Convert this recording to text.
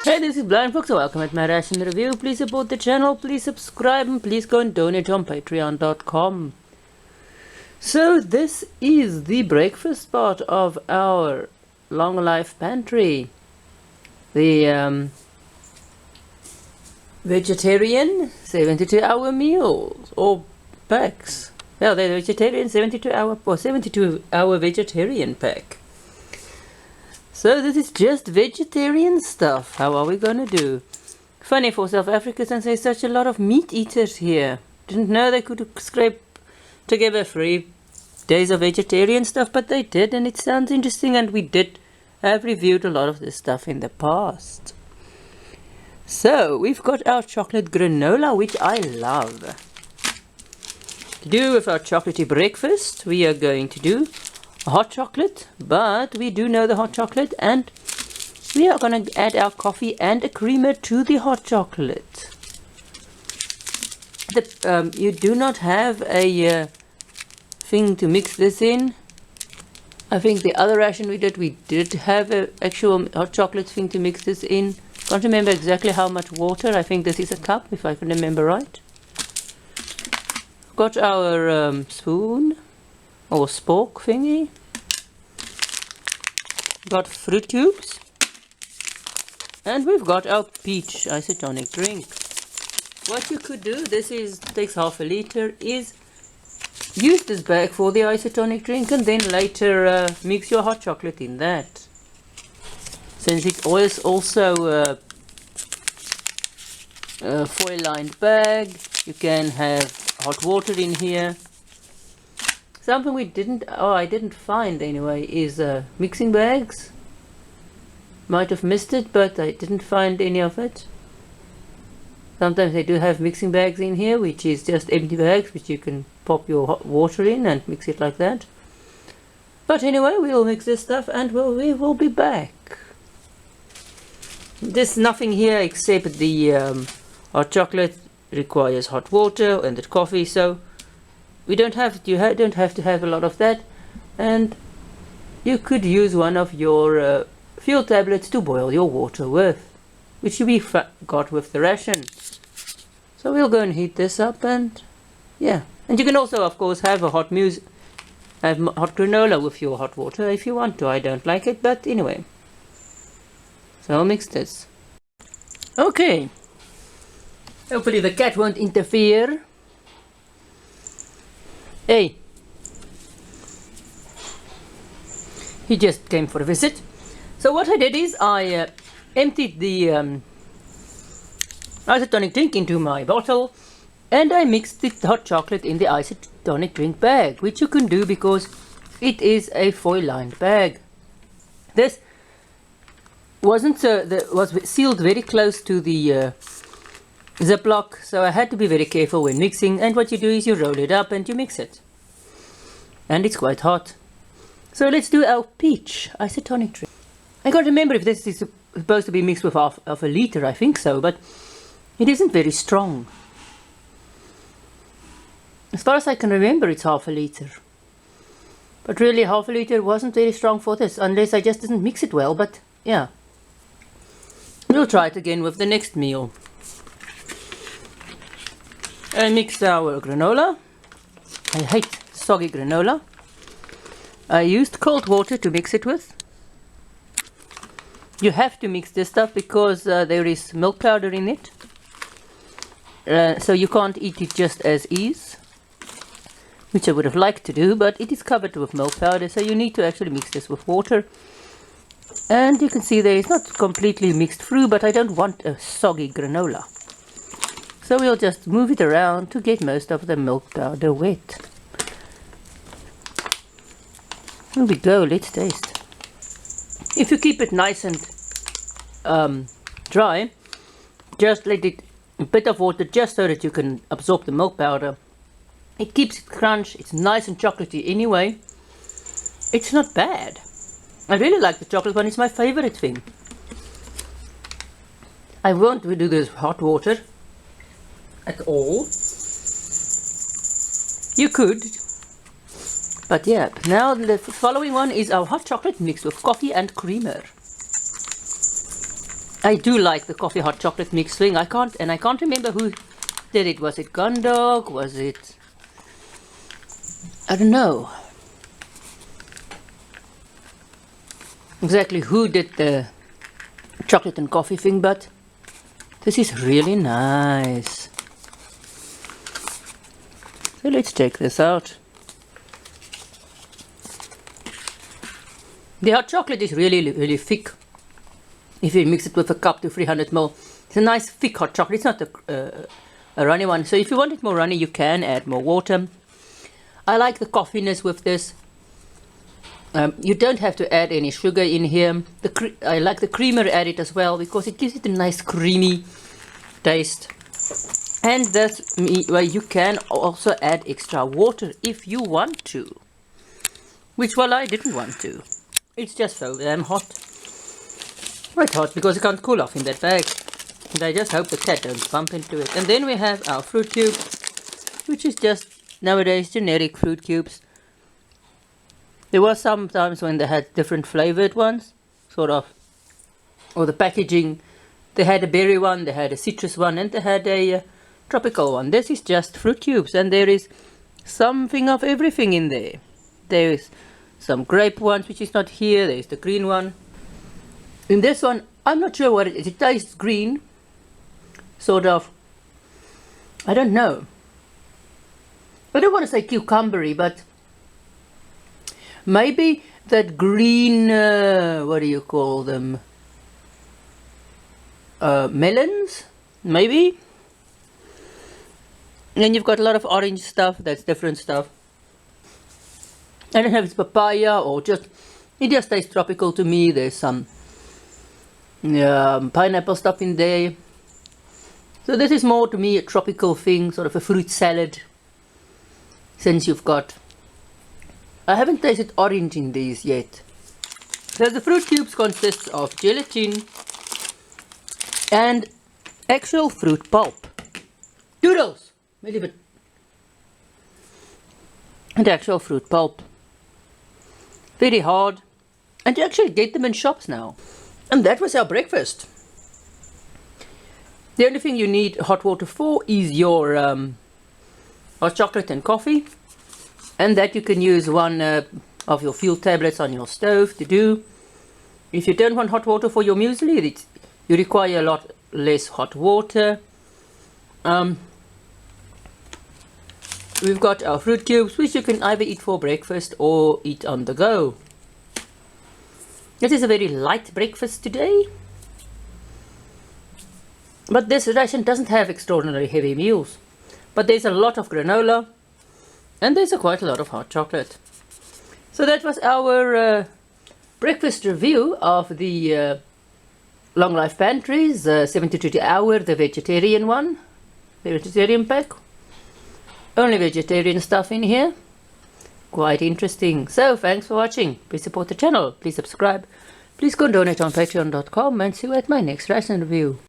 Hey, this is BlindFox. Welcome at my Ration review. Please support the channel, please subscribe, and please go and donate on patreon.com. So this is the breakfast part of our Long Life Pantry. The vegetarian 72-hour meals or packs. Well, they're vegetarian 72-hour vegetarian pack. So this is just vegetarian stuff. How are we gonna do? Funny for South Africa since there's such a lot of meat eaters here. Didn't know they could scrape together 3 days of vegetarian stuff, but they did, and it sounds interesting, and we did have reviewed a lot of this stuff in the past. So we've got our chocolate granola, which I love. To do with our chocolatey breakfast, we are going to do hot chocolate, but we do know the hot chocolate, and we are going to add our coffee and a creamer to the hot chocolate. You do not have a thing to mix this in. I think the other ration we did have an actual hot chocolate thing to mix this in. Can't remember exactly how much water. I think this is a cup, if I can remember right. Got our spoon or spork thingy. Got fruit cubes, and we've got our peach isotonic drink. What you could do, takes half a liter, is use this bag for the isotonic drink and then later mix your hot chocolate in that. Since it is also a foil lined bag, you can have hot water in here. Something I didn't find anyway, is mixing bags. Might have missed it, but I didn't find any of it. Sometimes they do have mixing bags in here, which is just empty bags, which you can pop your hot water in and mix it like that. But anyway, we'll mix this stuff and we will be back. There's nothing here except the hot chocolate requires hot water and the coffee, so you don't have to have a lot of that, and you could use one of your fuel tablets to boil your water with, which we got with the ration. So we'll go and heat this up, and yeah, and you can also of course have a hot granola with your hot water if you want to. I don't like it, but anyway. So I'll mix this. Okay. Hopefully the cat won't interfere. Hey, he just came for a visit. So what I did is I emptied the isotonic drink into my bottle, and I mixed the hot chocolate in the isotonic drink bag, which you can do because it is a foil lined bag. This was sealed very close to the Ziploc, so I had to be very careful when mixing, and what you do is you roll it up and you mix it. And it's quite hot. So let's do our peach isotonic drink. I can't remember if this is supposed to be mixed with half of a liter, I think so, but it isn't very strong. As far as I can remember, it's half a liter. But really, half a liter wasn't very strong for this, unless I just didn't mix it well, but yeah. We'll try it again with the next meal. I mixed our granola. I hate soggy granola. I used cold water to mix it with. You have to mix this stuff because there is milk powder in it. So you can't eat it just as is, which I would have liked to do, but it is covered with milk powder, so you need to actually mix this with water. And you can see there it's not completely mixed through, but I don't want a soggy granola. So we'll just move it around to get most of the milk powder wet. Here we go, let's taste. If you keep it nice and dry, just let it a bit of water just so that you can absorb the milk powder. It keeps it crunch, it's nice and chocolatey anyway. It's not bad. I really like the chocolate one, it's my favorite thing. I won't do this hot water at all. You could, but yeah. Now the following one is our hot chocolate mixed with coffee and creamer. I do like the coffee hot chocolate mix thing. I can't remember who did it. Was it Gundog? Was it... I don't know exactly who did the chocolate and coffee thing, but this is really nice. So let's check this out. The hot chocolate is really thick. If you mix it with a cup to 300 ml, it's a nice thick hot chocolate. It's not a runny one. So if you want it more runny, you can add more water. I like the coffeeness with this. You don't have to add any sugar in here. I like the creamer added as well because it gives it a nice creamy taste. And that's well, you can also add extra water if you want to. Which, well, I didn't want to. It's just so damn hot. Quite hot because it can't cool off in that bag. And I just hope the cat don't bump into it. And then we have our fruit cube, which is just nowadays generic fruit cubes. There was some times when they had different flavored ones, sort of, or the packaging. They had a berry one, they had a citrus one, and they had a tropical one. This is just fruit cubes, and there is something of everything in there. There is some grape ones, which is not here. There is the green one. In this one, I'm not sure what it is. It tastes green, sort of. I don't know. I don't want to say cucumbery, but maybe that green, what do you call them? Melons, maybe? And then you've got a lot of orange stuff, that's different stuff. I don't know if it's papaya or just, it just tastes tropical to me. There's some pineapple stuff in there. So this is more to me a tropical thing, sort of a fruit salad. Since you've got, I haven't tasted orange in these yet. So the fruit cubes consist of gelatin and actual fruit pulp. Doodles! Maybe bit. And actual fruit pulp. Very hard. And you actually get them in shops now. And that was our breakfast. The only thing you need hot water for is your hot chocolate and coffee, and that you can use one of your fuel tablets on your stove to do. If you don't want hot water for your muesli, you require a lot less hot water. We've got our fruit cubes, which you can either eat for breakfast or eat on the go. This is a very light breakfast today, but this ration doesn't have extraordinary heavy meals. But there's a lot of granola, and there's quite a lot of hot chocolate. So that was our breakfast review of the Long Life Pantry's 72 hour, the vegetarian one, the vegetarian pack. Only vegetarian stuff in here. Quite interesting. So thanks for watching. Please support the channel. Please subscribe. Please go and donate on patreon.com, and see you at my next ration review.